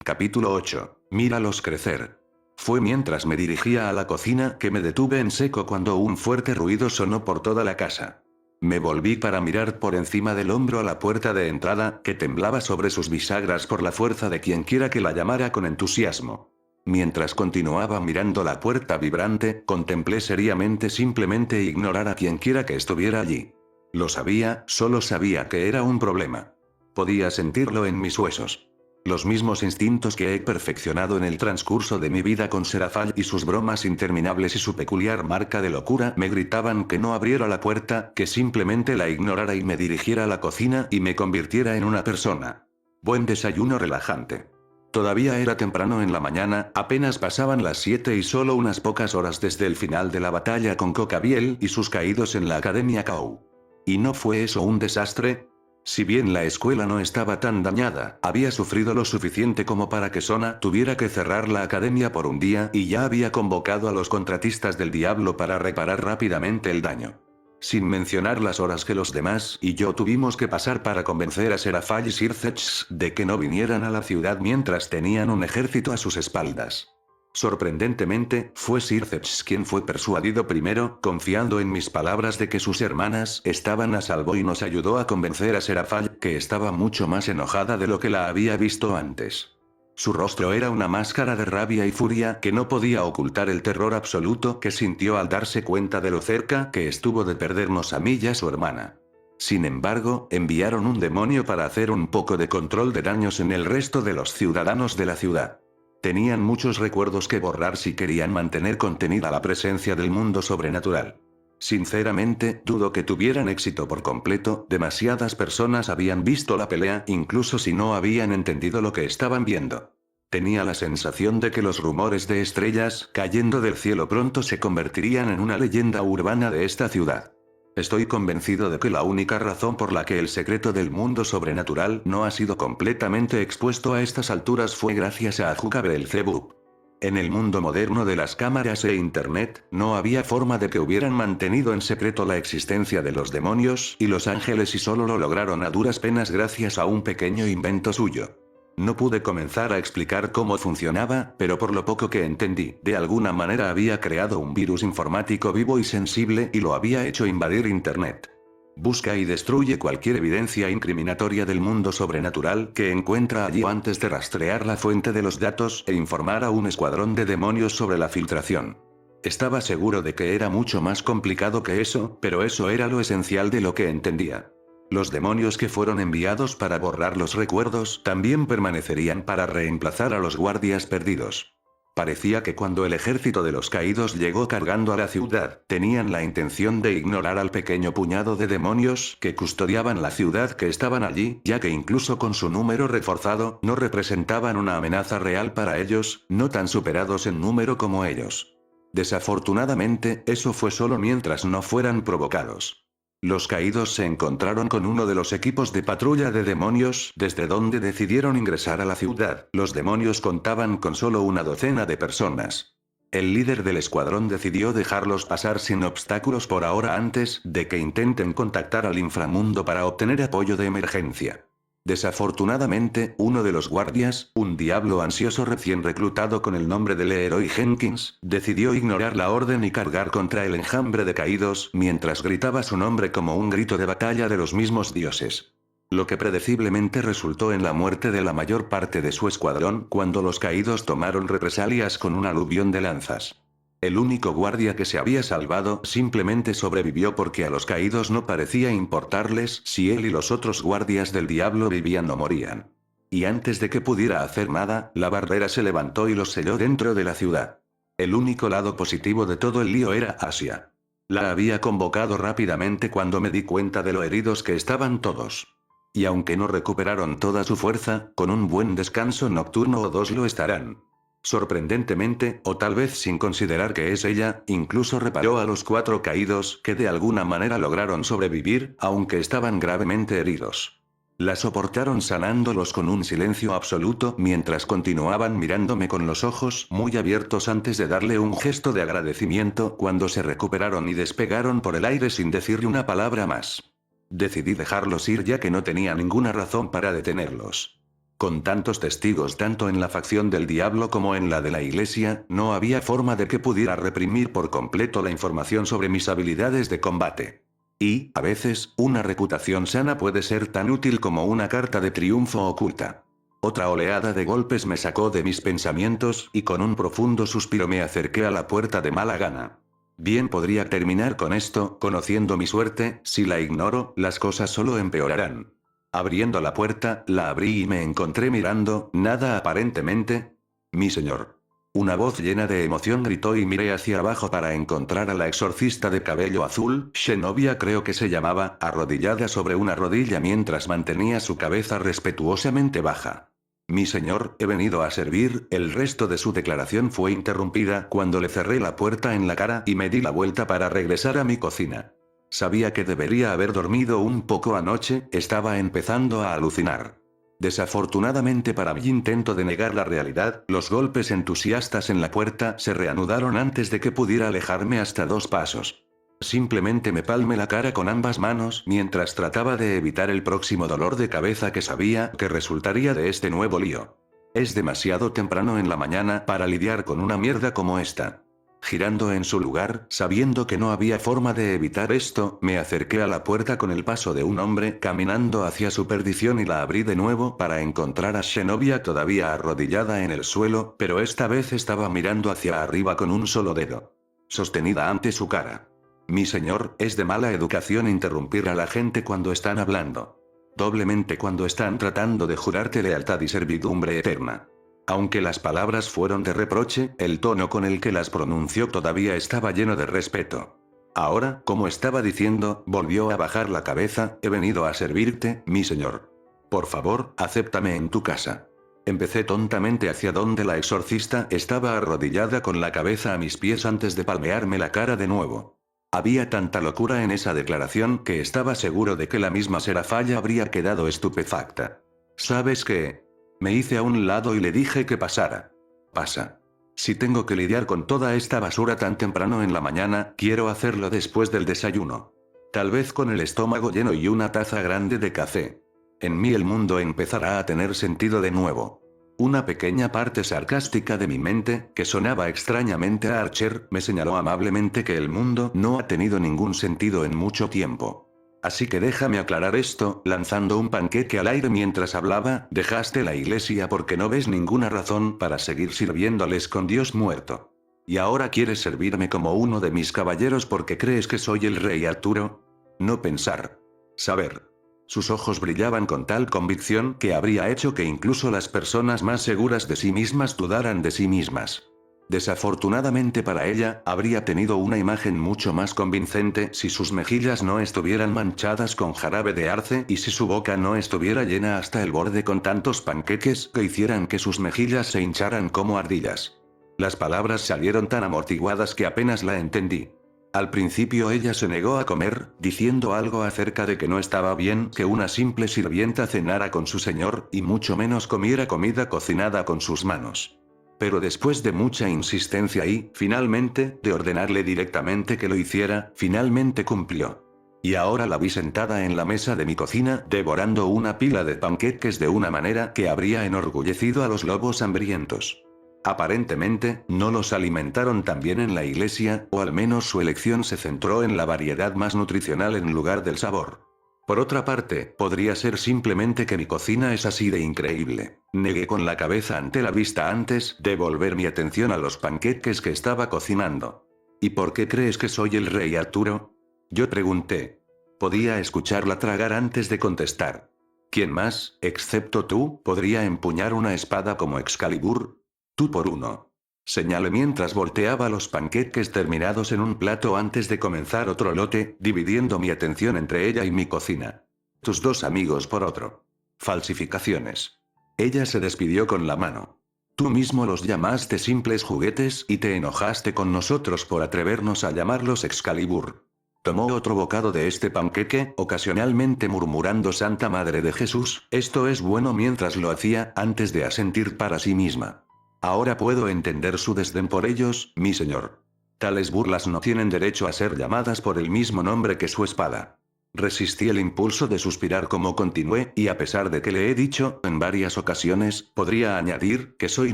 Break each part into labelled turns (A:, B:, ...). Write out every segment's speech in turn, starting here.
A: Capítulo 8. Míralos crecer. Fue mientras me dirigía a la cocina que me detuve en seco cuando un fuerte ruido sonó por toda la casa. Me volví para mirar por encima del hombro a la puerta de entrada, que temblaba sobre sus bisagras por la fuerza de quienquiera que la llamara con entusiasmo. Mientras continuaba mirando la puerta vibrante, contemplé seriamente simplemente ignorar a quienquiera que estuviera allí. Lo sabía, solo sabía que era un problema. Podía sentirlo en mis huesos. Los mismos instintos que he perfeccionado en el transcurso de mi vida con Serafall y sus bromas interminables y su peculiar marca de locura me gritaban que no abriera la puerta, que simplemente la ignorara y me dirigiera a la cocina y me convirtiera en una persona. Buen desayuno relajante. Todavía era temprano en la mañana, apenas pasaban las 7 y solo unas pocas horas desde el final de la batalla con Cocabiel y sus caídos en la Academia Kau. ¿Y no fue eso un desastre? Si bien la escuela no estaba tan dañada, había sufrido lo suficiente como para que Sona tuviera que cerrar la academia por un día y ya había convocado a los contratistas del diablo para reparar rápidamente el daño. Sin mencionar las horas que los demás y yo tuvimos que pasar para convencer a Serafall y Sirthets de que no vinieran a la ciudad mientras tenían un ejército a sus espaldas. Sorprendentemente, fue Sirthets quien fue persuadido primero, confiando en mis palabras de que sus hermanas estaban a salvo y nos ayudó a convencer a Serafall, que estaba mucho más enojada de lo que la había visto antes. Su rostro era una máscara de rabia y furia que no podía ocultar el terror absoluto que sintió al darse cuenta de lo cerca que estuvo de perdernos a mí y a su hermana. Sin embargo, enviaron un demonio para hacer un poco de control de daños en el resto de los ciudadanos de la ciudad. Tenían muchos recuerdos que borrar si querían mantener contenida la presencia del mundo sobrenatural. Sinceramente, dudo que tuvieran éxito por completo, demasiadas personas habían visto la pelea incluso si no habían entendido lo que estaban viendo. Tenía la sensación de que los rumores de estrellas cayendo del cielo pronto se convertirían en una leyenda urbana de esta ciudad. Estoy convencido de que la única razón por la que el secreto del mundo sobrenatural no ha sido completamente expuesto a estas alturas fue gracias a Ajuka Beelzebub. En el mundo moderno de las cámaras e internet, no había forma de que hubieran mantenido en secreto la existencia de los demonios y los ángeles y solo lo lograron a duras penas gracias a un pequeño invento suyo. No pude comenzar a explicar cómo funcionaba, pero por lo poco que entendí, de alguna manera había creado un virus informático vivo y sensible y lo había hecho invadir Internet. Busca y destruye cualquier evidencia incriminatoria del mundo sobrenatural que encuentra allí antes de rastrear la fuente de los datos e informar a un escuadrón de demonios sobre la filtración. Estaba seguro de que era mucho más complicado que eso, pero eso era lo esencial de lo que entendía. Los demonios que fueron enviados para borrar los recuerdos también permanecerían para reemplazar a los guardias perdidos. Parecía que cuando el ejército de los caídos llegó cargando a la ciudad, tenían la intención de ignorar al pequeño puñado de demonios que custodiaban la ciudad que estaban allí, ya que incluso con su número reforzado, no representaban una amenaza real para ellos, no tan superados en número como ellos. Desafortunadamente, eso fue solo mientras no fueran provocados. Los caídos se encontraron con uno de los equipos de patrulla de demonios, desde donde decidieron ingresar a la ciudad. Los demonios contaban con solo una docena de personas. El líder del escuadrón decidió dejarlos pasar sin obstáculos por ahora antes de que intenten contactar al inframundo para obtener apoyo de emergencia. Desafortunadamente, uno de los guardias, un diablo ansioso recién reclutado con el nombre de Leroy Jenkins, decidió ignorar la orden y cargar contra el enjambre de caídos, mientras gritaba su nombre como un grito de batalla de los mismos dioses. Lo que predeciblemente resultó en la muerte de la mayor parte de su escuadrón cuando los caídos tomaron represalias con un aluvión de lanzas. El único guardia que se había salvado simplemente sobrevivió porque a los caídos no parecía importarles si él y los otros guardias del diablo vivían o morían. Y antes de que pudiera hacer nada, la barrera se levantó y los selló dentro de la ciudad. El único lado positivo de todo el lío era Asia. La había convocado rápidamente cuando me di cuenta de lo heridos que estaban todos. Y aunque no recuperaron toda su fuerza, con un buen descanso nocturno o dos lo estarán. Sorprendentemente, o tal vez sin considerar que es ella, incluso reparó a los 4 caídos que de alguna manera lograron sobrevivir, aunque estaban gravemente heridos. La soportaron sanándolos con un silencio absoluto mientras continuaban mirándome con los ojos muy abiertos antes de darle un gesto de agradecimiento cuando se recuperaron y despegaron por el aire sin decirle una palabra más. Decidí dejarlos ir ya que no tenía ninguna razón para detenerlos. Con tantos testigos tanto en la facción del diablo como en la de la iglesia, no había forma de que pudiera reprimir por completo la información sobre mis habilidades de combate. Y, a veces, una reputación sana puede ser tan útil como una carta de triunfo oculta. Otra oleada de golpes me sacó de mis pensamientos, y con un profundo suspiro me acerqué a la puerta de mala gana. Bien podría terminar con esto, conociendo mi suerte, si la ignoro, las cosas solo empeorarán. Abriendo la puerta, la abrí y me encontré mirando, nada aparentemente. Mi señor. Una voz llena de emoción gritó y miré hacia abajo para encontrar a la exorcista de cabello azul, Shenovia creo que se llamaba, arrodillada sobre una rodilla mientras mantenía su cabeza respetuosamente baja. Mi señor, he venido a servir. El resto de su declaración fue interrumpida cuando le cerré la puerta en la cara y me di la vuelta para regresar a mi cocina. Sabía que debería haber dormido un poco anoche, estaba empezando a alucinar. Desafortunadamente para mi intento de negar la realidad, los golpes entusiastas en la puerta se reanudaron antes de que pudiera alejarme hasta 2 pasos. Simplemente me palmé la cara con ambas manos mientras trataba de evitar el próximo dolor de cabeza que sabía que resultaría de este nuevo lío. Es demasiado temprano en la mañana para lidiar con una mierda como esta. Girando en su lugar, sabiendo que no había forma de evitar esto, me acerqué a la puerta con el paso de un hombre caminando hacia su perdición y la abrí de nuevo para encontrar a Shenovia todavía arrodillada en el suelo, pero esta vez estaba mirando hacia arriba con un solo dedo sostenida ante su cara. Mi señor, es de mala educación interrumpir a la gente cuando están hablando. Doblemente cuando están tratando de jurarte lealtad y servidumbre eterna. Aunque las palabras fueron de reproche, el tono con el que las pronunció todavía estaba lleno de respeto. Ahora, como estaba diciendo, volvió a bajar la cabeza, he venido a servirte, mi señor. Por favor, acéptame en tu casa. Empecé tontamente hacia donde la exorcista estaba arrodillada con la cabeza a mis pies antes de palmearme la cara de nuevo. Había tanta locura en esa declaración que estaba seguro de que la misma Serafalla habría quedado estupefacta. ¿Sabes qué? Me hice a un lado y le dije que pasara. Pasa. Si tengo que lidiar con toda esta basura tan temprano en la mañana, quiero hacerlo después del desayuno. Tal vez con el estómago lleno y una taza grande de café. En mí el mundo empezará a tener sentido de nuevo. Una pequeña parte sarcástica de mi mente, que sonaba extrañamente a Archer, me señaló amablemente que el mundo no ha tenido ningún sentido en mucho tiempo. Así que déjame aclarar esto, lanzando un panqueque al aire mientras hablaba, dejaste la iglesia porque no ves ninguna razón para seguir sirviéndoles con Dios muerto. ¿Y ahora quieres servirme como uno de mis caballeros porque crees que soy el rey Arturo? No pensar. Saber. Sus ojos brillaban con tal convicción que habría hecho que incluso las personas más seguras de sí mismas dudaran de sí mismas. Desafortunadamente para ella, habría tenido una imagen mucho más convincente si sus mejillas no estuvieran manchadas con jarabe de arce y si su boca no estuviera llena hasta el borde con tantos panqueques que hicieran que sus mejillas se hincharan como ardillas. Las palabras salieron tan amortiguadas que apenas la entendí. Al principio ella se negó a comer, diciendo algo acerca de que no estaba bien que una simple sirvienta cenara con su señor, y mucho menos comiera comida cocinada con sus manos. Pero después de mucha insistencia y, finalmente, de ordenarle directamente que lo hiciera, finalmente cumplió. Y ahora la vi sentada en la mesa de mi cocina, devorando una pila de panqueques de una manera que habría enorgullecido a los lobos hambrientos. Aparentemente, no los alimentaron tan bien en la iglesia, o al menos su elección se centró en la variedad más nutricional en lugar del sabor. Por otra parte, podría ser simplemente que mi cocina es así de increíble. Negué con la cabeza ante la vista antes de volver mi atención a los panqueques que estaba cocinando. ¿Y por qué crees que soy el rey Arturo? Yo pregunté. Podía escucharla tragar antes de contestar. ¿Quién más, excepto tú, podría empuñar una espada como Excalibur? Tú por uno. Señalé mientras volteaba los panqueques terminados en un plato antes de comenzar otro lote, dividiendo mi atención entre ella y mi cocina. Tus 2 amigos por otro. Falsificaciones. Ella se despidió con la mano. Tú mismo los llamaste simples juguetes y te enojaste con nosotros por atrevernos a llamarlos Excalibur. Tomó otro bocado de este panqueque, ocasionalmente murmurando Santa Madre de Jesús, esto es bueno mientras lo hacía, antes de asentir para sí misma. Ahora puedo entender su desdén por ellos, mi señor. Tales burlas no tienen derecho a ser llamadas por el mismo nombre que su espada. Resistí el impulso de suspirar como continué, y a pesar de que le he dicho, en varias ocasiones, podría añadir, que soy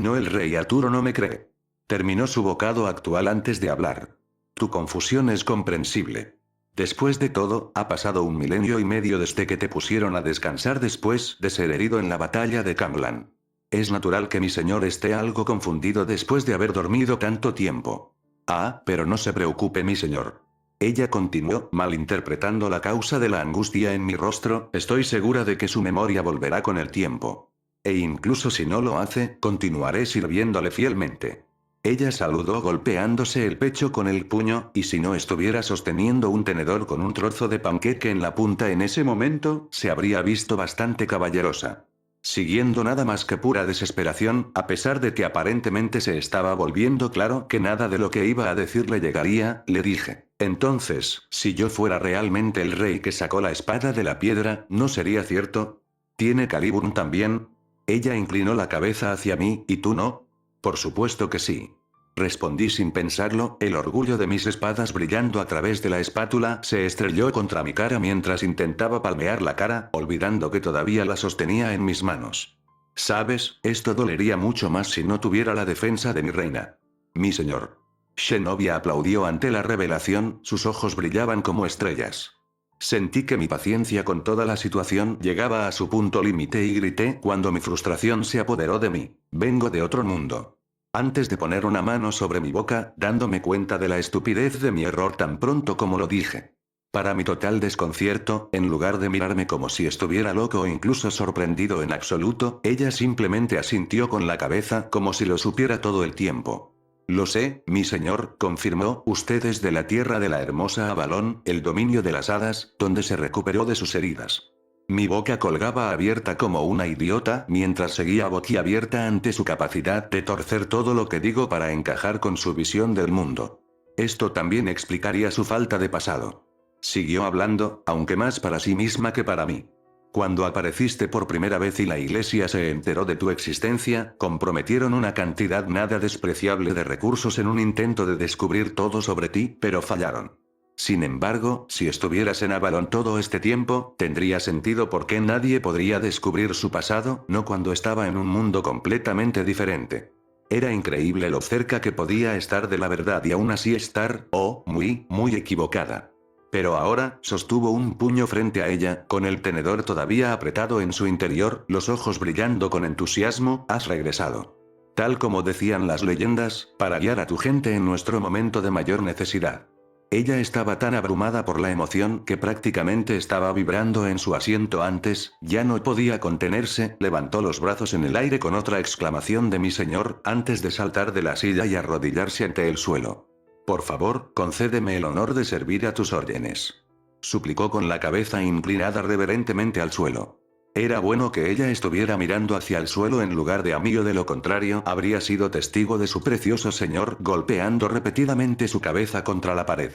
A: no el rey Arturo no me cree. Terminó su bocado actual antes de hablar. Tu confusión es comprensible. Después de todo, ha pasado 1 milenio y medio desde que te pusieron a descansar después de ser herido en la batalla de Camlan. Es natural que mi señor esté algo confundido después de haber dormido tanto tiempo. Ah, pero no se preocupe mi señor. Ella continuó, malinterpretando la causa de la angustia en mi rostro, estoy segura de que su memoria volverá con el tiempo. E incluso si no lo hace, continuaré sirviéndole fielmente. Ella saludó golpeándose el pecho con el puño, y si no estuviera sosteniendo un tenedor con un trozo de panqueque en la punta en ese momento, se habría visto bastante caballerosa. Siguiendo nada más que pura desesperación, a pesar de que aparentemente se estaba volviendo claro que nada de lo que iba a decirle llegaría, le dije, entonces, si yo fuera realmente el rey que sacó la espada de la piedra, ¿no sería cierto? ¿Tiene Caliburn también? Ella inclinó la cabeza hacia mí, ¿y tú no? Por supuesto que sí. Respondí sin pensarlo, el orgullo de mis espadas brillando a través de la espátula se estrelló contra mi cara mientras intentaba palmear la cara, olvidando que todavía la sostenía en mis manos. Sabes, esto dolería mucho más si no tuviera la defensa de mi reina. Mi señor. Shenovia aplaudió ante la revelación, sus ojos brillaban como estrellas. Sentí que mi paciencia con toda la situación llegaba a su punto límite y grité cuando mi frustración se apoderó de mí. Vengo de otro mundo. Antes de poner una mano sobre mi boca, dándome cuenta de la estupidez de mi error tan pronto como lo dije. Para mi total desconcierto, en lugar de mirarme como si estuviera loco o incluso sorprendido en absoluto, ella simplemente asintió con la cabeza como si lo supiera todo el tiempo. Lo sé, mi señor, confirmó, usted es de la tierra de la hermosa Avalón, el dominio de las hadas, donde se recuperó de sus heridas. Mi boca colgaba abierta como una idiota mientras seguía boquiabierta ante su capacidad de torcer todo lo que digo para encajar con su visión del mundo. Esto también explicaría su falta de pasado. Siguió hablando, aunque más para sí misma que para mí. Cuando apareciste por primera vez y la iglesia se enteró de tu existencia, comprometieron una cantidad nada despreciable de recursos en un intento de descubrir todo sobre ti, pero fallaron. Sin embargo, si estuvieras en Avalon todo este tiempo, tendría sentido por qué nadie podría descubrir su pasado, no cuando estaba en un mundo completamente diferente. Era increíble lo cerca que podía estar de la verdad y aún así estar, muy, muy equivocada. Pero ahora, sostuvo un puño frente a ella, con el tenedor todavía apretado en su interior, los ojos brillando con entusiasmo, has regresado. Tal como decían las leyendas, para guiar a tu gente en nuestro momento de mayor necesidad. Ella estaba tan abrumada por la emoción que prácticamente estaba vibrando en su asiento antes, ya no podía contenerse, levantó los brazos en el aire con otra exclamación de mi señor, antes de saltar de la silla y arrodillarse ante el suelo. Por favor, concédeme el honor de servir a tus órdenes. Suplicó con la cabeza inclinada reverentemente al suelo. Era bueno que ella estuviera mirando hacia el suelo en lugar de a mí o de lo contrario habría sido testigo de su precioso señor golpeando repetidamente su cabeza contra la pared.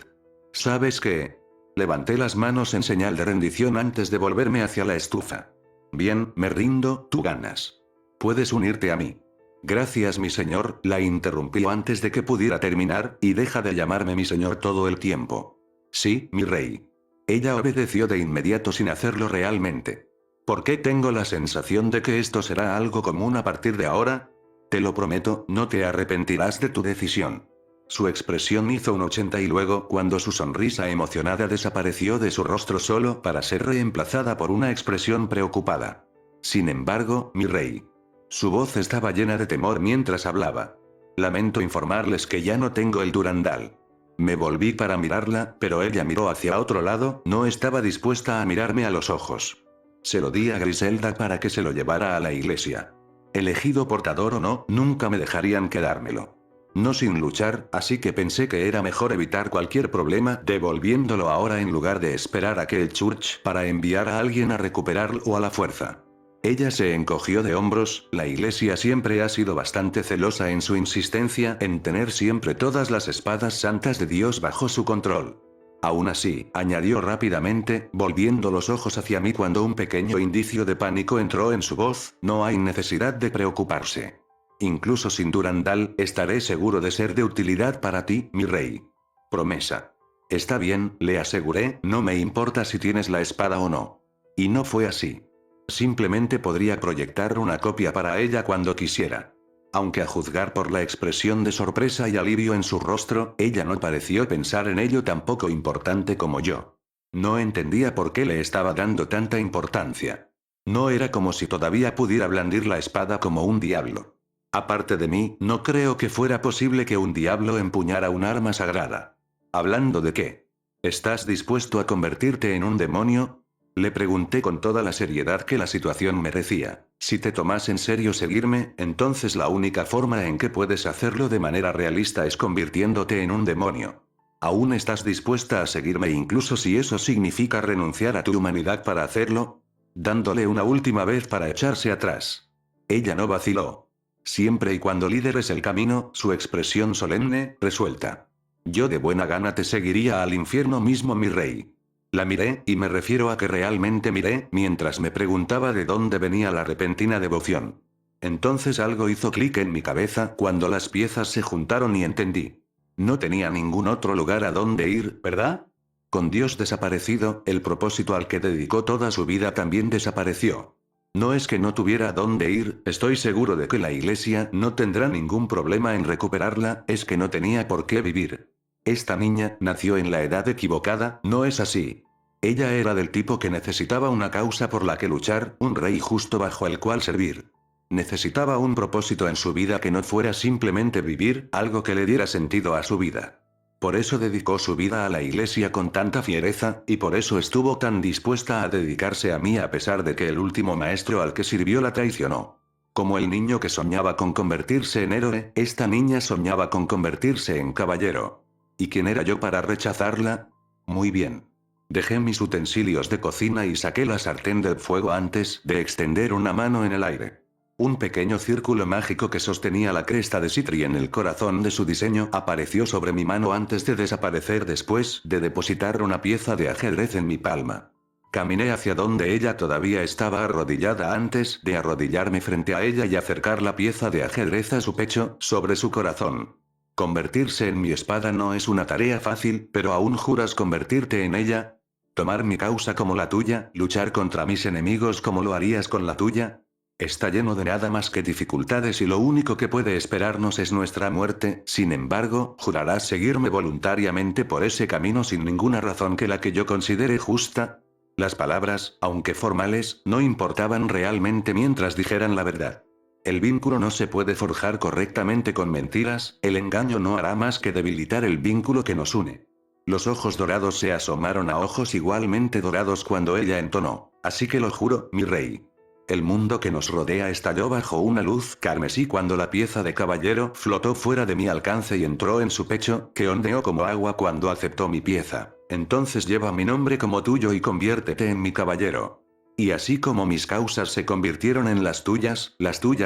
A: ¿Sabes qué? Levanté las manos en señal de rendición antes de volverme hacia la estufa. Bien, me rindo, tú ganas. Puedes unirte a mí. Gracias mi señor, la interrumpió antes de que pudiera terminar, y deja de llamarme mi señor todo el tiempo. Sí, mi rey. Ella obedeció de inmediato sin hacerlo realmente. ¿Por qué tengo la sensación de que esto será algo común a partir de ahora? Te lo prometo, no te arrepentirás de tu decisión. Su expresión hizo un 80 y luego, cuando su sonrisa emocionada desapareció de su rostro solo para ser reemplazada por una expresión preocupada. Sin embargo, mi rey. Su voz estaba llena de temor mientras hablaba. Lamento informarles que ya no tengo el Durandal. Me volví para mirarla, pero ella miró hacia otro lado, no estaba dispuesta a mirarme a los ojos. Se lo di a Griselda para que se lo llevara a la iglesia. Elegido portador o no, nunca me dejarían quedármelo. No sin luchar, así que pensé que era mejor evitar cualquier problema devolviéndolo ahora en lugar de esperar a que el Church para enviar a alguien a recuperarlo a la fuerza. Ella se encogió de hombros, la iglesia siempre ha sido bastante celosa en su insistencia en tener siempre todas las espadas santas de Dios bajo su control. Aún así, añadió rápidamente, volviendo los ojos hacia mí cuando un pequeño indicio de pánico entró en su voz, no hay necesidad de preocuparse. Incluso sin Durandal, estaré seguro de ser de utilidad para ti, mi rey. Promesa. Está bien, le aseguré, no me importa si tienes la espada o no. Y no fue así. Simplemente podría proyectar una copia para ella cuando quisiera. Aunque a juzgar por la expresión de sorpresa y alivio en su rostro, ella no pareció pensar en ello tan poco importante como yo. No entendía por qué le estaba dando tanta importancia. No era como si todavía pudiera blandir la espada como un diablo. Aparte de mí, no creo que fuera posible que un diablo empuñara un arma sagrada. ¿Hablando de qué? ¿Estás dispuesto a convertirte en un demonio? Le pregunté con toda la seriedad que la situación merecía. Si te tomas en serio seguirme, entonces la única forma en que puedes hacerlo de manera realista es convirtiéndote en un demonio. ¿Aún estás dispuesta a seguirme incluso si eso significa renunciar a tu humanidad para hacerlo? Dándole una última vez para echarse atrás. Ella no vaciló. Siempre y cuando lideres el camino, su expresión solemne, resuelta. Yo de buena gana te seguiría al infierno mismo, mi rey. La miré, y me refiero a que realmente miré, mientras me preguntaba de dónde venía la repentina devoción. Entonces algo hizo clic en mi cabeza cuando las piezas se juntaron y entendí. No tenía ningún otro lugar a donde ir, ¿verdad? Con Dios desaparecido, el propósito al que dedicó toda su vida también desapareció. No es que no tuviera a dónde ir, estoy seguro de que la iglesia no tendrá ningún problema en recuperarla, es que no tenía por qué vivir. Esta niña nació en la edad equivocada, ¿no es así? Ella era del tipo que necesitaba una causa por la que luchar, un rey justo bajo el cual servir. Necesitaba un propósito en su vida que no fuera simplemente vivir, algo que le diera sentido a su vida. Por eso dedicó su vida a la iglesia con tanta fiereza, y por eso estuvo tan dispuesta a dedicarse a mí a pesar de que el último maestro al que sirvió la traicionó. Como el niño que soñaba con convertirse en héroe, esta niña soñaba con convertirse en caballero. ¿Y quién era yo para rechazarla? Muy bien. Dejé mis utensilios de cocina y saqué la sartén del fuego antes de extender una mano en el aire. Un pequeño círculo mágico que sostenía la cresta de Citri en el corazón de su diseño apareció sobre mi mano antes de desaparecer después de depositar una pieza de ajedrez en mi palma. Caminé hacia donde ella todavía estaba arrodillada antes de arrodillarme frente a ella y acercar la pieza de ajedrez a su pecho, sobre su corazón. Convertirse en mi espada no es una tarea fácil, pero ¿aún juras convertirte en ella? ¿Tomar mi causa como la tuya? ¿Luchar contra mis enemigos como lo harías con la tuya? Está lleno de nada más que dificultades y lo único que puede esperarnos es nuestra muerte, sin embargo, ¿jurarás seguirme voluntariamente por ese camino sin ninguna razón que la que yo considere justa? Las palabras, aunque formales, no importaban realmente mientras dijeran la verdad. El vínculo no se puede forjar correctamente con mentiras, el engaño no hará más que debilitar el vínculo que nos une. Los ojos dorados se asomaron a ojos igualmente dorados cuando ella entonó, así que lo juro, mi rey. El mundo que nos rodea estalló bajo una luz carmesí cuando la pieza de caballero flotó fuera de mi alcance y entró en su pecho, que ondeó como agua cuando aceptó mi pieza. Entonces lleva mi nombre como tuyo y conviértete en mi caballero. Y así como mis causas se convirtieron en las tuyas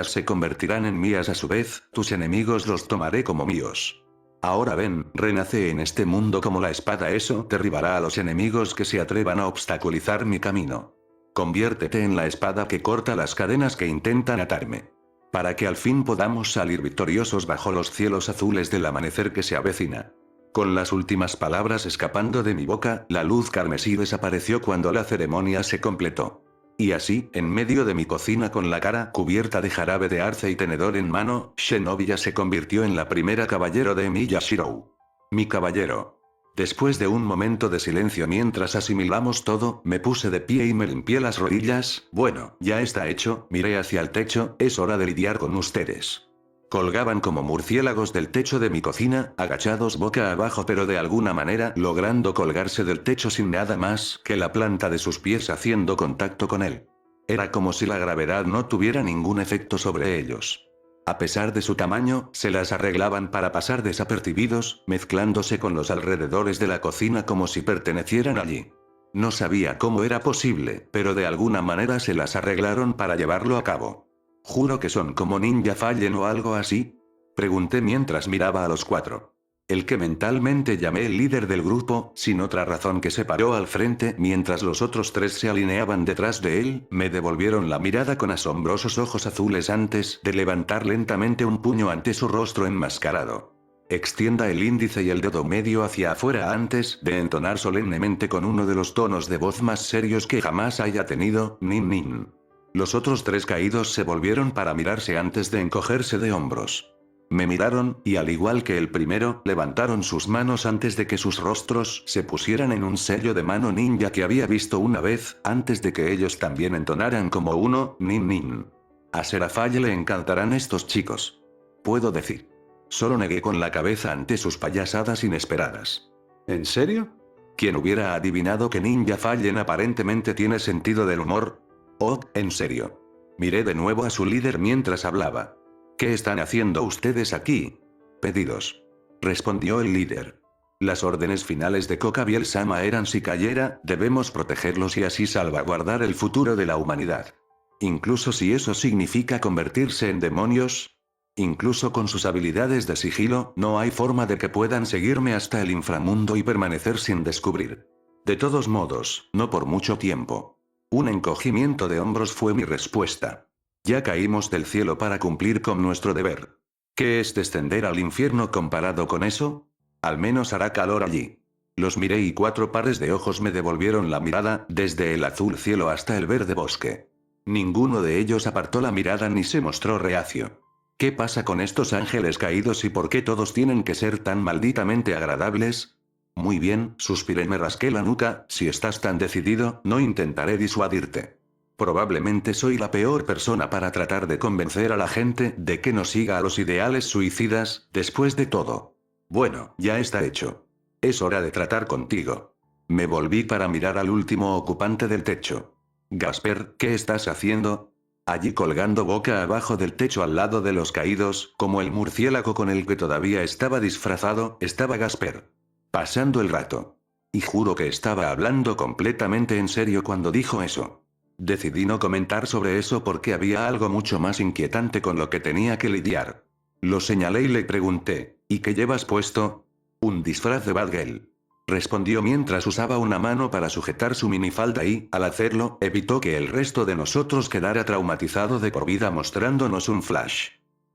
A: se convertirán en mías a su vez, tus enemigos los tomaré como míos. Ahora ven, renace en este mundo como la espada, eso derribará a los enemigos que se atrevan a obstaculizar mi camino. Conviértete en la espada que corta las cadenas que intentan atarme. Para que al fin podamos salir victoriosos bajo los cielos azules del amanecer que se avecina. Con las últimas palabras escapando de mi boca, la luz carmesí desapareció cuando la ceremonia se completó. Y así, en medio de mi cocina con la cara cubierta de jarabe de arce y tenedor en mano, Shinobi se convirtió en la primera caballero de Miyashiro. Mi caballero. Después de un momento de silencio mientras asimilamos todo, me puse de pie y me limpié las rodillas. Bueno, ya está hecho, miré hacia el techo, es hora de lidiar con ustedes. Colgaban como murciélagos del techo de mi cocina, agachados boca abajo pero de alguna manera logrando colgarse del techo sin nada más que la planta de sus pies haciendo contacto con él. Era como si la gravedad no tuviera ningún efecto sobre ellos. A pesar de su tamaño, se las arreglaban para pasar desapercibidos, mezclándose con los alrededores de la cocina como si pertenecieran allí. No sabía cómo era posible, pero de alguna manera se las arreglaron para llevarlo a cabo. ¿Juro que son como Ninja Fallen o algo así? Pregunté mientras miraba a los cuatro. El que mentalmente llamé el líder del grupo, sin otra razón que se paró al frente mientras los otros tres se alineaban detrás de él, me devolvieron la mirada con asombrosos ojos azules antes de levantar lentamente un puño ante su rostro enmascarado. Extienda el índice y el dedo medio hacia afuera antes de entonar solemnemente con uno de los tonos de voz más serios que jamás haya tenido, nin nin. Los otros 3 caídos se volvieron para mirarse antes de encogerse de hombros. Me miraron, y al igual que el primero, levantaron sus manos antes de que sus rostros se pusieran en un sello de mano ninja que había visto una vez, antes de que ellos también entonaran como uno, nin nin. A Seraphale le encantarán estos chicos. Puedo decir. Solo negué con la cabeza ante sus payasadas inesperadas. ¿En serio? ¿Quién hubiera adivinado que Ninja Fallen aparentemente tiene sentido del humor? Oh, en serio. Miré de nuevo a su líder mientras hablaba. ¿Qué están haciendo ustedes aquí? Pedidos. Respondió el líder. Las órdenes finales de Kokabiel-sama eran: si cayera, debemos protegerlos y así salvaguardar el futuro de la humanidad. Incluso si eso significa convertirse en demonios. Incluso con sus habilidades de sigilo, no hay forma de que puedan seguirme hasta el inframundo y permanecer sin descubrir. De todos modos, no por mucho tiempo. Un encogimiento de hombros fue mi respuesta. Ya caímos del cielo para cumplir con nuestro deber. ¿Qué es descender al infierno comparado con eso? Al menos hará calor allí. Los miré y 4 pares de ojos me devolvieron la mirada, desde el azul cielo hasta el verde bosque. Ninguno de ellos apartó la mirada ni se mostró reacio. ¿Qué pasa con estos ángeles caídos y por qué todos tienen que ser tan malditamente agradables? Muy bien, suspiré y me rasqué la nuca. Si estás tan decidido, no intentaré disuadirte. Probablemente soy la peor persona para tratar de convencer a la gente de que no siga a los ideales suicidas, después de todo. Bueno, ya está hecho. Es hora de tratar contigo. Me volví para mirar al último ocupante del techo. Gasper, ¿qué estás haciendo? Allí colgando boca abajo del techo al lado de los caídos, como el murciélago con el que todavía estaba disfrazado, estaba Gasper. Pasando el rato. Y juro que estaba hablando completamente en serio cuando dijo eso. Decidí no comentar sobre eso porque había algo mucho más inquietante con lo que tenía que lidiar. Lo señalé y le pregunté, ¿y qué llevas puesto? Un disfraz de Batgirl. Respondió mientras usaba una mano para sujetar su minifalda y, al hacerlo, evitó que el resto de nosotros quedara traumatizado de por vida mostrándonos un flash.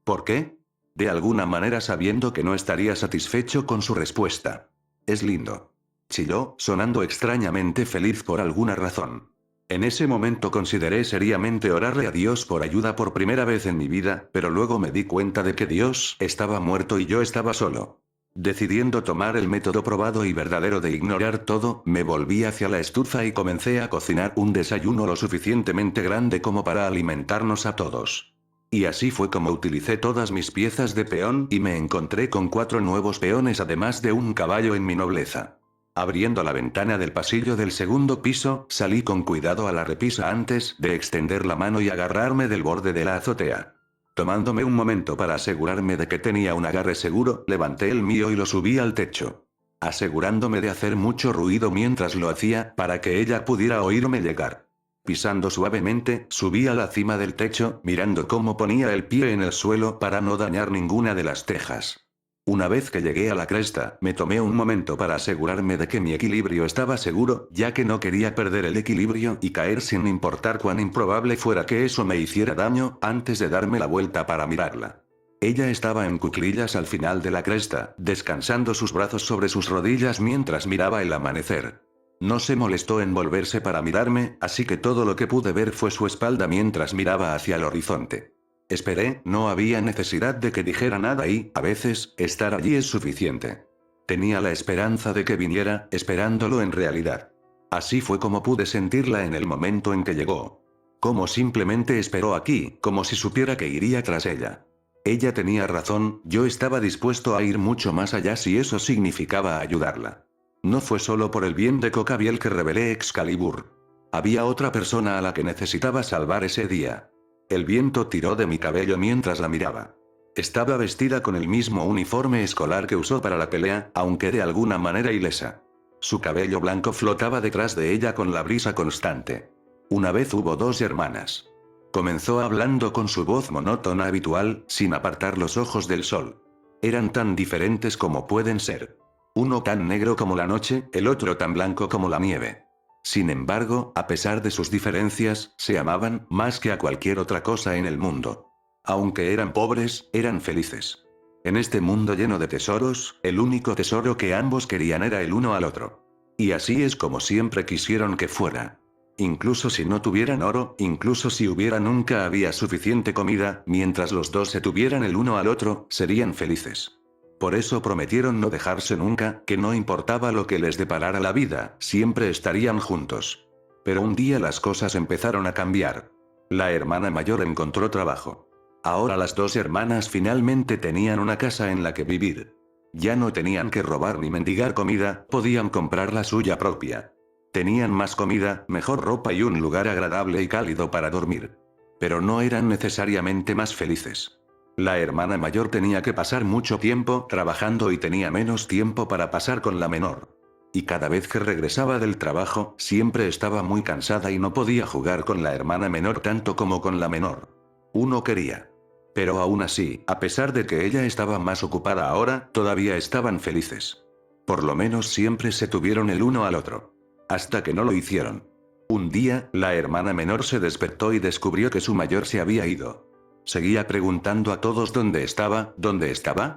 A: ¿Por qué? De alguna manera sabiendo que no estaría satisfecho con su respuesta. Es lindo. Chilló, sonando extrañamente feliz por alguna razón. En ese momento consideré seriamente orarle a Dios por ayuda por primera vez en mi vida, pero luego me di cuenta de que Dios estaba muerto y yo estaba solo. Decidiendo tomar el método probado y verdadero de ignorar todo, me volví hacia la estufa y comencé a cocinar un desayuno lo suficientemente grande como para alimentarnos a todos. Y así fue como utilicé todas mis piezas de peón y me encontré con 4 nuevos peones además de un caballo en mi nobleza. Abriendo la ventana del pasillo del segundo piso, salí con cuidado a la repisa antes de extender la mano y agarrarme del borde de la azotea. Tomándome un momento para asegurarme de que tenía un agarre seguro, levanté el mío y lo subí al techo. Asegurándome de hacer mucho ruido mientras lo hacía, para que ella pudiera oírme llegar. Pisando suavemente, subí a la cima del techo, mirando cómo ponía el pie en el suelo para no dañar ninguna de las tejas. Una vez que llegué a la cresta, me tomé un momento para asegurarme de que mi equilibrio estaba seguro, ya que no quería perder el equilibrio y caer sin importar cuán improbable fuera que eso me hiciera daño, antes de darme la vuelta para mirarla. Ella estaba en cuclillas al final de la cresta, descansando sus brazos sobre sus rodillas mientras miraba el amanecer. No se molestó en volverse para mirarme, así que todo lo que pude ver fue su espalda mientras miraba hacia el horizonte. Esperé, no había necesidad de que dijera nada y, a veces, estar allí es suficiente. Tenía la esperanza de que viniera, esperándolo en realidad. Así fue como pude sentirla en el momento en que llegó. Como simplemente esperó aquí, como si supiera que iría tras ella. Ella tenía razón, yo estaba dispuesto a ir mucho más allá si eso significaba ayudarla. No fue solo por el bien de Kokabiel que revelé Excalibur. Había otra persona a la que necesitaba salvar ese día. El viento tiró de mi cabello mientras la miraba. Estaba vestida con el mismo uniforme escolar que usó para la pelea, aunque de alguna manera ilesa. Su cabello blanco flotaba detrás de ella con la brisa constante. Una vez hubo 2 hermanas. Comenzó hablando con su voz monótona habitual, sin apartar los ojos del sol. Eran tan diferentes como pueden ser. Uno tan negro como la noche, el otro tan blanco como la nieve. Sin embargo, a pesar de sus diferencias, se amaban más que a cualquier otra cosa en el mundo. Aunque eran pobres, eran felices. En este mundo lleno de tesoros, el único tesoro que ambos querían era el uno al otro. Y así es como siempre quisieron que fuera. Incluso si no tuvieran oro, incluso si hubiera nunca había suficiente comida, mientras los dos se tuvieran el uno al otro, serían felices. Por eso prometieron no dejarse nunca, que no importaba lo que les deparara la vida, siempre estarían juntos. Pero un día las cosas empezaron a cambiar. La hermana mayor encontró trabajo. Ahora las dos hermanas finalmente tenían una casa en la que vivir. Ya no tenían que robar ni mendigar comida, podían comprar la suya propia. Tenían más comida, mejor ropa y un lugar agradable y cálido para dormir. Pero no eran necesariamente más felices. La hermana mayor tenía que pasar mucho tiempo trabajando y tenía menos tiempo para pasar con la menor. Y cada vez que regresaba del trabajo, siempre estaba muy cansada y no podía jugar con la hermana menor tanto como con la menor. Uno quería. Pero aún así, a pesar de que ella estaba más ocupada ahora, todavía estaban felices. Por lo menos siempre se tuvieron el uno al otro. Hasta que no lo hicieron. Un día, la hermana menor se despertó y descubrió que su mayor se había ido. Seguía preguntando a todos dónde estaba,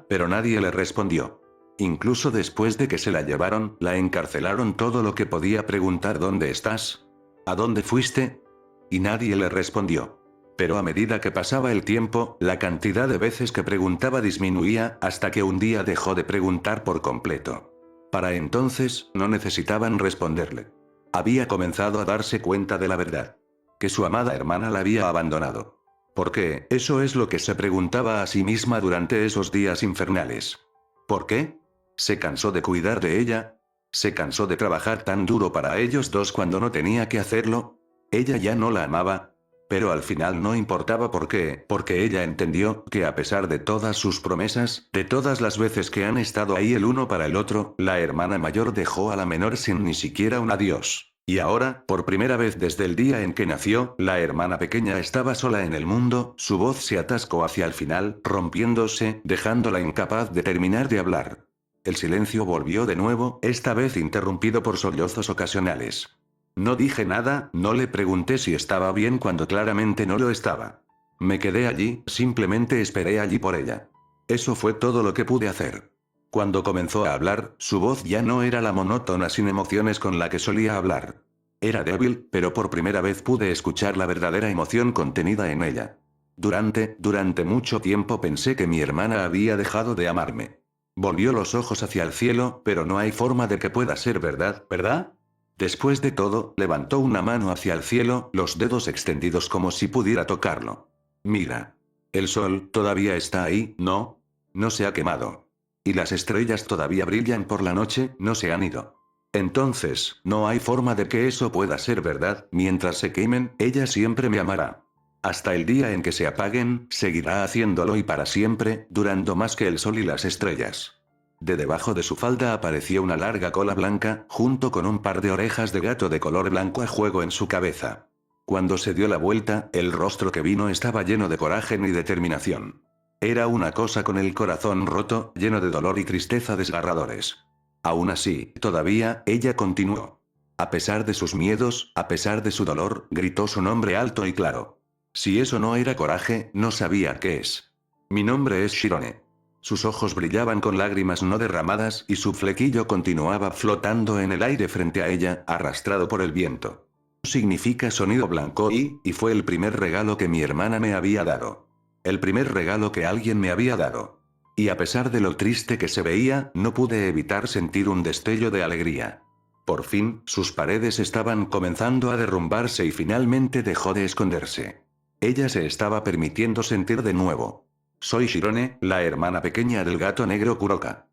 A: pero nadie le respondió. Incluso después de que se la llevaron, la encarcelaron todo lo que podía preguntar ¿dónde estás? ¿A dónde fuiste? Y nadie le respondió. Pero a medida que pasaba el tiempo, la cantidad de veces que preguntaba disminuía, hasta que un día dejó de preguntar por completo. Para entonces, no necesitaban responderle. Había comenzado a darse cuenta de la verdad. Que su amada hermana la había abandonado. ¿Por qué? Eso es lo que se preguntaba a sí misma durante esos días infernales. ¿Por qué? ¿Se cansó de cuidar de ella? ¿Se cansó de trabajar tan duro para ellos dos cuando no tenía que hacerlo? ¿Ella ya no la amaba? Pero al final no importaba por qué, porque ella entendió que a pesar de todas sus promesas, de todas las veces que han estado ahí el uno para el otro, la hermana mayor dejó a la menor sin ni siquiera un adiós. Y ahora, por primera vez desde el día en que nació, la hermana pequeña estaba sola en el mundo, su voz se atascó hacia el final, rompiéndose, dejándola incapaz de terminar de hablar. El silencio volvió de nuevo, esta vez interrumpido por sollozos ocasionales. No dije nada, no le pregunté si estaba bien cuando claramente no lo estaba. Me quedé allí, simplemente esperé allí por ella. Eso fue todo lo que pude hacer. Cuando comenzó a hablar, su voz ya no era la monótona sin emociones con la que solía hablar. Era débil, pero por primera vez pude escuchar la verdadera emoción contenida en ella. Durante mucho tiempo pensé que mi hermana había dejado de amarme. Volvió los ojos hacia el cielo, pero no hay forma de que pueda ser verdad, ¿verdad? Después de todo, levantó una mano hacia el cielo, los dedos extendidos como si pudiera tocarlo. Mira. El sol todavía está ahí, ¿no? No se ha quemado. Y las estrellas todavía brillan por la noche, no se han ido. Entonces, no hay forma de que eso pueda ser verdad, mientras se quemen, ella siempre me amará. Hasta el día en que se apaguen, seguirá haciéndolo y para siempre, durando más que el sol y las estrellas. De debajo de su falda apareció una larga cola blanca, junto con un par de orejas de gato de color blanco a juego en su cabeza. Cuando se dio la vuelta, el rostro que vino estaba lleno de coraje y determinación. Era una cosa con el corazón roto, lleno de dolor y tristeza desgarradores. Aún así, todavía, ella continuó. A pesar de sus miedos, a pesar de su dolor, gritó su nombre alto y claro. Si eso no era coraje, no sabía qué es. Mi nombre es Shirone. Sus ojos brillaban con lágrimas no derramadas y su flequillo continuaba flotando en el aire frente a ella, arrastrado por el viento. Significa sonido blanco y fue el primer regalo que mi hermana me había dado. El primer regalo que alguien me había dado. Y a pesar de lo triste que se veía, no pude evitar sentir un destello de alegría. Por fin, sus paredes estaban comenzando a derrumbarse y finalmente dejó de esconderse. Ella se estaba permitiendo sentir de nuevo. Soy Shirone, la hermana pequeña del gato negro Kuroka.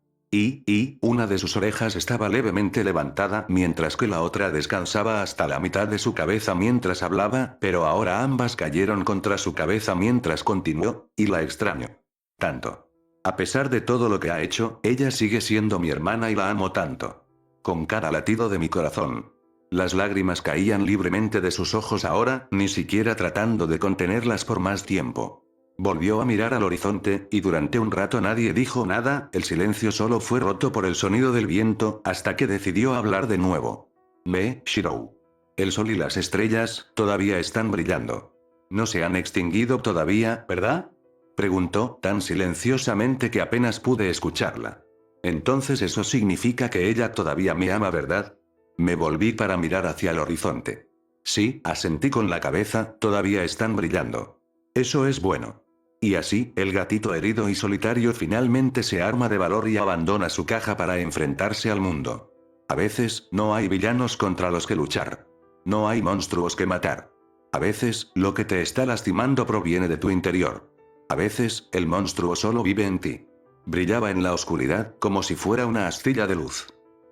A: Una de sus orejas estaba levemente levantada mientras que la otra descansaba hasta la mitad de su cabeza mientras hablaba, pero ahora ambas cayeron contra su cabeza mientras continuó, y la extraño. Tanto. A pesar de todo lo que ha hecho, ella sigue siendo mi hermana y la amo tanto. Con cada latido de mi corazón. Las lágrimas caían libremente de sus ojos ahora, ni siquiera tratando de contenerlas por más tiempo. Volvió a mirar al horizonte, y durante un rato nadie dijo nada, el silencio solo fue roto por el sonido del viento, hasta que decidió hablar de nuevo. Shirou. El sol y las estrellas, todavía están brillando. No se han extinguido todavía, ¿verdad? Preguntó, tan silenciosamente que apenas pude escucharla. Entonces eso significa que ella todavía me ama, ¿verdad? Me volví para mirar hacia el horizonte. Sí, asentí con la cabeza, todavía están brillando. Eso es bueno. Y así, el gatito herido y solitario finalmente se arma de valor y abandona su caja para enfrentarse al mundo. A veces, no hay villanos contra los que luchar. No hay monstruos que matar. A veces, lo que te está lastimando proviene de tu interior. A veces, el monstruo solo vive en ti. Brillaba en la oscuridad, como si fuera una astilla de luz.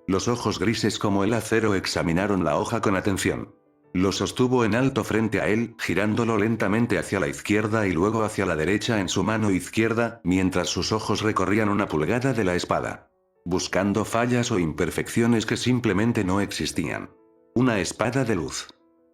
A: Los ojos grises como el acero examinaron la hoja con atención. Lo sostuvo en alto frente a él, girándolo lentamente hacia la izquierda y luego hacia la derecha en su mano izquierda, mientras sus ojos recorrían una pulgada de la espada. Buscando fallas o imperfecciones que simplemente no existían. Una espada de luz.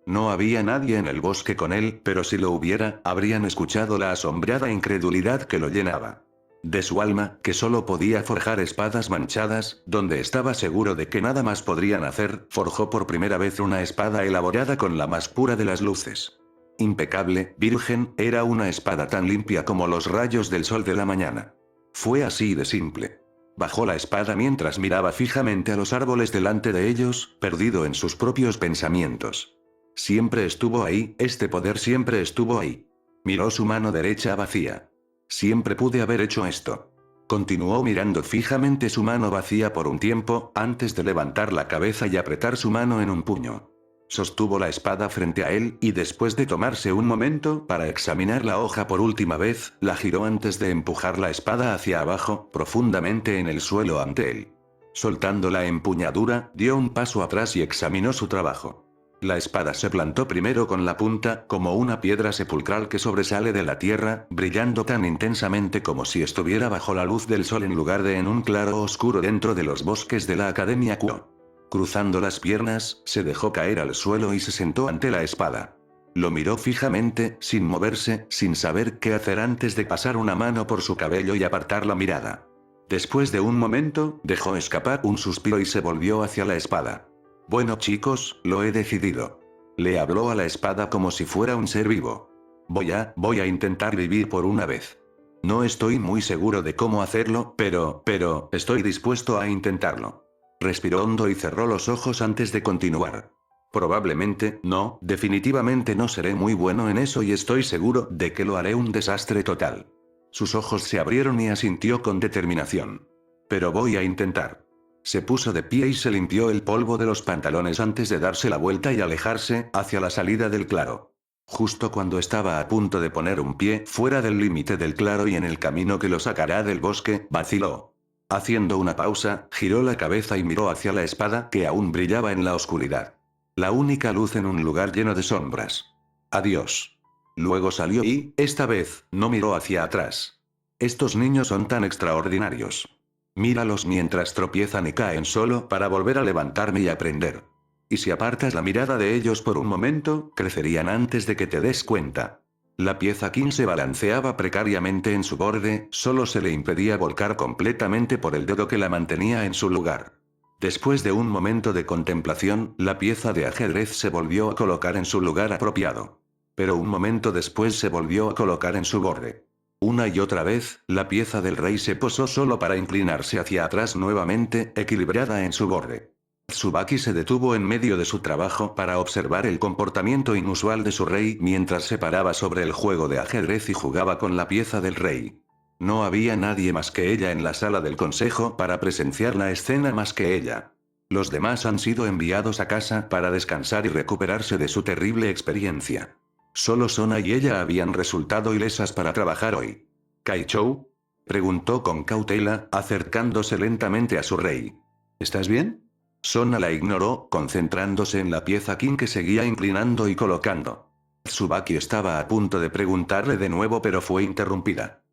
A: No había nadie en el bosque con él, pero si lo hubiera, habrían escuchado la asombrada incredulidad que lo llenaba. De su alma, que solo podía forjar espadas manchadas, donde estaba seguro de que nada más podrían hacer, forjó por primera vez una espada elaborada con la más pura de las luces. Impecable, virgen, era una espada tan limpia como los rayos del sol de la mañana. Fue así de simple. Bajó la espada mientras miraba fijamente a los árboles delante de ellos, perdido en sus propios pensamientos. Siempre estuvo ahí, este poder siempre estuvo ahí. Miró su mano derecha vacía. Siempre pude haber hecho esto. Continuó mirando fijamente su mano vacía por un tiempo, antes de levantar la cabeza y apretar su mano en un puño. Sostuvo la espada frente a él, y después de tomarse un momento para examinar la hoja por última vez, la giró antes de empujar la espada hacia abajo, profundamente en el suelo ante él. Soltando la empuñadura, dio un paso atrás y examinó su trabajo. La espada se plantó primero con la punta, como una piedra sepulcral que sobresale de la tierra, brillando tan intensamente como si estuviera bajo la luz del sol en lugar de en un claro oscuro dentro de los bosques de la Academia Kuo. Cruzando las piernas, se dejó caer al suelo y se sentó ante la espada. Lo miró fijamente, sin moverse, sin saber qué hacer antes de pasar una mano por su cabello y apartar la mirada. Después de un momento, dejó escapar un suspiro y se volvió hacia la espada. Bueno chicos, lo he decidido. Le habló a la espada como si fuera un ser vivo. Voy a intentar vivir por una vez. No estoy muy seguro de cómo hacerlo, pero, estoy dispuesto a intentarlo. Respiró hondo y cerró los ojos antes de continuar. Probablemente, no, definitivamente no seré muy bueno en eso y estoy seguro de que lo haré un desastre total. Sus ojos se abrieron y asintió con determinación. Pero voy a intentar. Se puso de pie y se limpió el polvo de los pantalones antes de darse la vuelta y alejarse, hacia la salida del claro. Justo cuando estaba a punto de poner un pie fuera del límite del claro y en el camino que lo sacará del bosque, vaciló. Haciendo una pausa, giró la cabeza y miró hacia la espada que aún brillaba en la oscuridad. La única luz en un lugar lleno de sombras. Adiós. Luego salió y, esta vez, no miró hacia atrás. Estos niños son tan extraordinarios. Míralos mientras tropiezan y caen solo para volver a levantarme y aprender. Y si apartas la mirada de ellos por un momento, crecerían antes de que te des cuenta. La pieza King se balanceaba precariamente en su borde, solo se le impedía volcar completamente por el dedo que la mantenía en su lugar. Después de un momento de contemplación, la pieza de ajedrez se volvió a colocar en su lugar apropiado. Pero un momento después se volvió a colocar en su borde. Una y otra vez, la pieza del rey se posó solo para inclinarse hacia atrás nuevamente, equilibrada en su borde. Tsubaki se detuvo en medio de su trabajo para observar el comportamiento inusual de su rey mientras se paraba sobre el juego de ajedrez y jugaba con la pieza del rey. No había nadie más que ella en la sala del consejo para presenciar la escena más que ella. Los demás han sido enviados a casa para descansar y recuperarse de su terrible experiencia. Solo Sona y ella habían resultado ilesas para trabajar hoy. ¿Kaichou? Preguntó con cautela, acercándose lentamente a su rey. ¿Estás bien? Sona la ignoró, concentrándose en la pieza King que seguía inclinando y colocando. Tsubaki estaba a punto de preguntarle de nuevo pero fue interrumpida.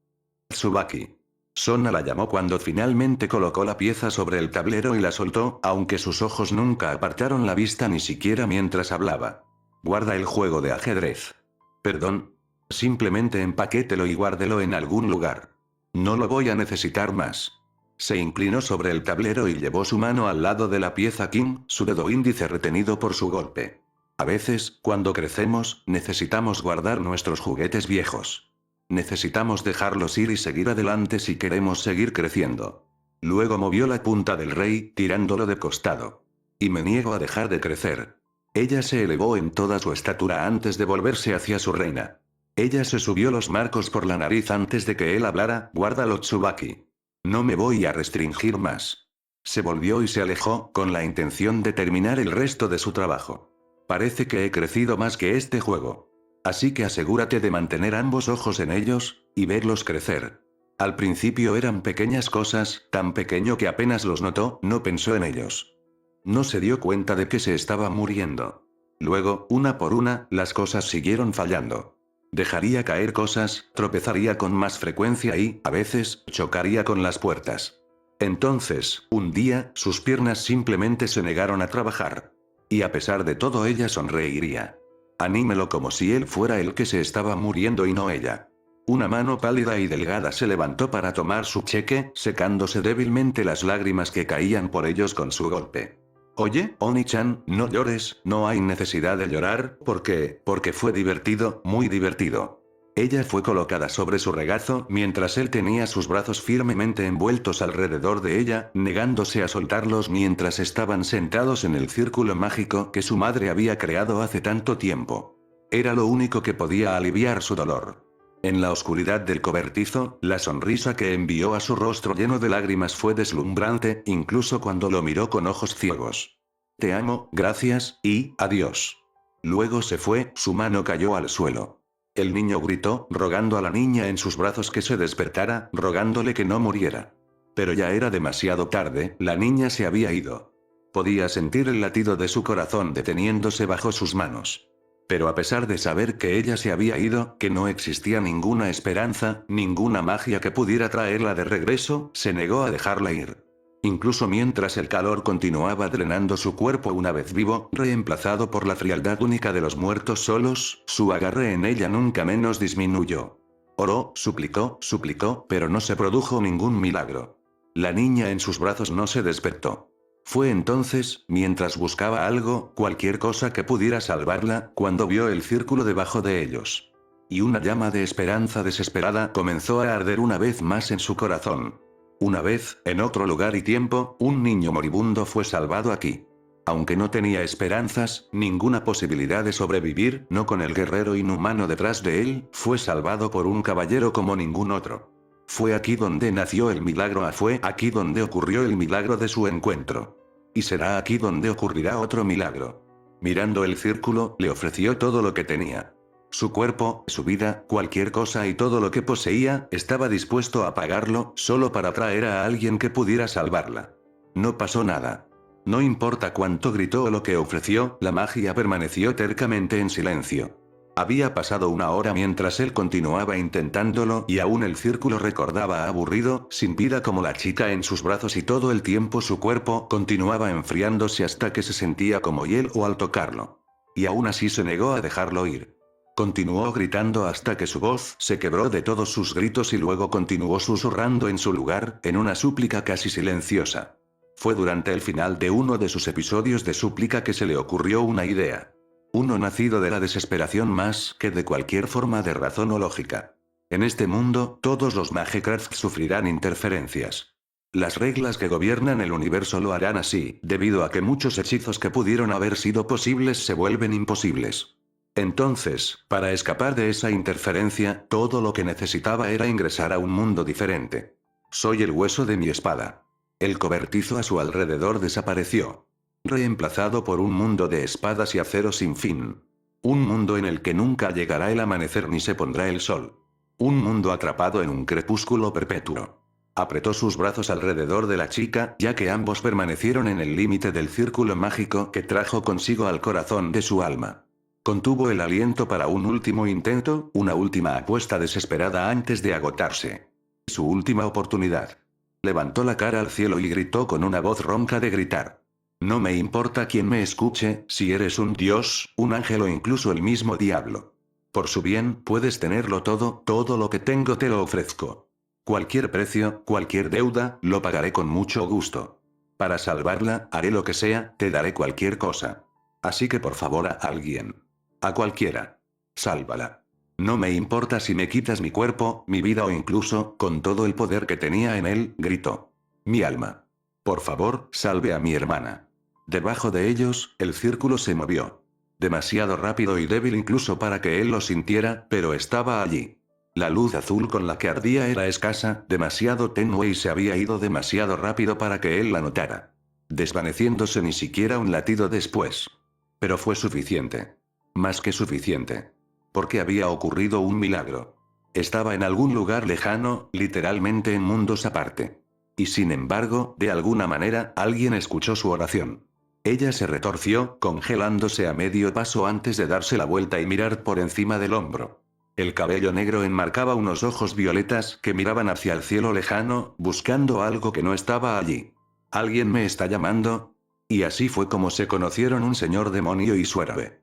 A: Tsubaki. Sona la llamó cuando finalmente colocó la pieza sobre el tablero y la soltó, aunque sus ojos nunca apartaron la vista ni siquiera mientras hablaba. Guarda el juego de ajedrez. Perdón. Simplemente empaquételo y guárdelo en algún lugar. No lo voy a necesitar más. Se inclinó sobre el tablero y llevó su mano al lado de la pieza King, su dedo índice retenido por su golpe. A veces, cuando crecemos, necesitamos guardar nuestros juguetes viejos. Necesitamos dejarlos ir y seguir adelante si queremos seguir creciendo. Luego movió la punta del rey, tirándolo de costado. Y me niego a dejar de crecer. Ella se elevó en toda su estatura antes de volverse hacia su reina. Ella se subió los marcos por la nariz antes de que él hablara. Guárdalo, Tsubaki. No me voy a restringir más. Se volvió y se alejó, con la intención de terminar el resto de su trabajo. Parece que he crecido más que este juego. Así que asegúrate de mantener ambos ojos en ellos, y verlos crecer. Al principio eran pequeñas cosas, tan pequeño que apenas los notó, no pensó en ellos. No se dio cuenta de que se estaba muriendo. Luego, una por una, las cosas siguieron fallando. Dejaría caer cosas, tropezaría con más frecuencia y, a veces, chocaría con las puertas. Entonces, un día, sus piernas simplemente se negaron a trabajar. Y a pesar de todo ella sonreiría. Anímelo como si él fuera el que se estaba muriendo y no ella. Una mano pálida y delgada se levantó para tomar su cheque, secándose débilmente las lágrimas que caían por ellos con su golpe. Oye, Oni-chan, no llores, no hay necesidad de llorar, porque fue divertido, muy divertido. Ella fue colocada sobre su regazo mientras él tenía sus brazos firmemente envueltos alrededor de ella, negándose a soltarlos mientras estaban sentados en el círculo mágico que su madre había creado hace tanto tiempo. Era lo único que podía aliviar su dolor. En la oscuridad del cobertizo, la sonrisa que envió a su rostro lleno de lágrimas fue deslumbrante, incluso cuando lo miró con ojos ciegos. Te amo, gracias, y adiós. Luego se fue, su mano cayó al suelo. El niño gritó, rogando a la niña en sus brazos que se despertara, rogándole que no muriera. Pero ya era demasiado tarde, la niña se había ido. Podía sentir el latido de su corazón deteniéndose bajo sus manos. Pero a pesar de saber que ella se había ido, que no existía ninguna esperanza, ninguna magia que pudiera traerla de regreso, se negó a dejarla ir. Incluso mientras el calor continuaba drenando su cuerpo una vez vivo, reemplazado por la frialdad única de los muertos solos, su agarre en ella nunca menos disminuyó. Oró, suplicó, pero no se produjo ningún milagro. La niña en sus brazos no se despertó. Fue entonces, mientras buscaba algo, cualquier cosa que pudiera salvarla, cuando vio el círculo debajo de ellos. Y una llama de esperanza desesperada comenzó a arder una vez más en su corazón. Una vez, en otro lugar y tiempo, un niño moribundo fue salvado aquí. Aunque no tenía esperanzas, ninguna posibilidad de sobrevivir, no con el guerrero inhumano detrás de él, fue salvado por un caballero como ningún otro. Fue aquí donde nació el milagro, fue aquí donde ocurrió el milagro de su encuentro. Y será aquí donde ocurrirá otro milagro. Mirando el círculo, le ofreció todo lo que tenía. Su cuerpo, su vida, cualquier cosa y todo lo que poseía, estaba dispuesto a pagarlo, solo para traer a alguien que pudiera salvarla. No pasó nada. No importa cuánto gritó o lo que ofreció, la magia permaneció tercamente en silencio. Había pasado una hora mientras él continuaba intentándolo y aún el círculo recordaba aburrido, sin vida como la chica en sus brazos y todo el tiempo su cuerpo continuaba enfriándose hasta que se sentía como hielo al tocarlo. Y aún así se negó a dejarlo ir. Continuó gritando hasta que su voz se quebró de todos sus gritos y luego continuó susurrando en su lugar, en una súplica casi silenciosa. Fue durante el final de uno de sus episodios de súplica que se le ocurrió una idea. Uno nacido de la desesperación más que de cualquier forma de razón o lógica. En este mundo, todos los Magecraft sufrirán interferencias. Las reglas que gobiernan el universo lo harán así, debido a que muchos hechizos que pudieron haber sido posibles se vuelven imposibles. Entonces, para escapar de esa interferencia, todo lo que necesitaba era ingresar a un mundo diferente. Soy el hueso de mi espada. El cobertizo a su alrededor desapareció. Reemplazado por un mundo de espadas y acero sin fin. Un mundo en el que nunca llegará el amanecer ni se pondrá el sol. Un mundo atrapado en un crepúsculo perpetuo. Apretó sus brazos alrededor de la chica, ya que ambos permanecieron en el límite del círculo mágico que trajo consigo al corazón de su alma. Contuvo el aliento para un último intento, una última apuesta desesperada antes de agotarse. Su última oportunidad. Levantó la cara al cielo y gritó con una voz ronca de gritar. No me importa quién me escuche, si eres un dios, un ángel o incluso el mismo diablo. Por su bien, puedes tenerlo todo, todo lo que tengo te lo ofrezco. Cualquier precio, cualquier deuda, lo pagaré con mucho gusto. Para salvarla, haré lo que sea, te daré cualquier cosa. Así que por favor a alguien. A cualquiera. Sálvala. No me importa si me quitas mi cuerpo, mi vida o incluso, con todo el poder que tenía en él, gritó. Mi alma. Por favor, salve a mi hermana. Debajo de ellos, el círculo se movió. Demasiado rápido y débil incluso para que él lo sintiera, pero estaba allí. La luz azul con la que ardía era escasa, demasiado tenue y se había ido demasiado rápido para que él la notara. Desvaneciéndose ni siquiera un latido después. Pero fue suficiente. Más que suficiente. Porque había ocurrido un milagro. Estaba en algún lugar lejano, literalmente en mundos aparte. Y sin embargo, de alguna manera, alguien escuchó su oración. Ella se retorció, congelándose a medio paso antes de darse la vuelta y mirar por encima del hombro. El cabello negro enmarcaba unos ojos violetas que miraban hacia el cielo lejano, buscando algo que no estaba allí. ¿Alguien me está llamando? Y así fue como se conocieron un señor demonio y su héroe.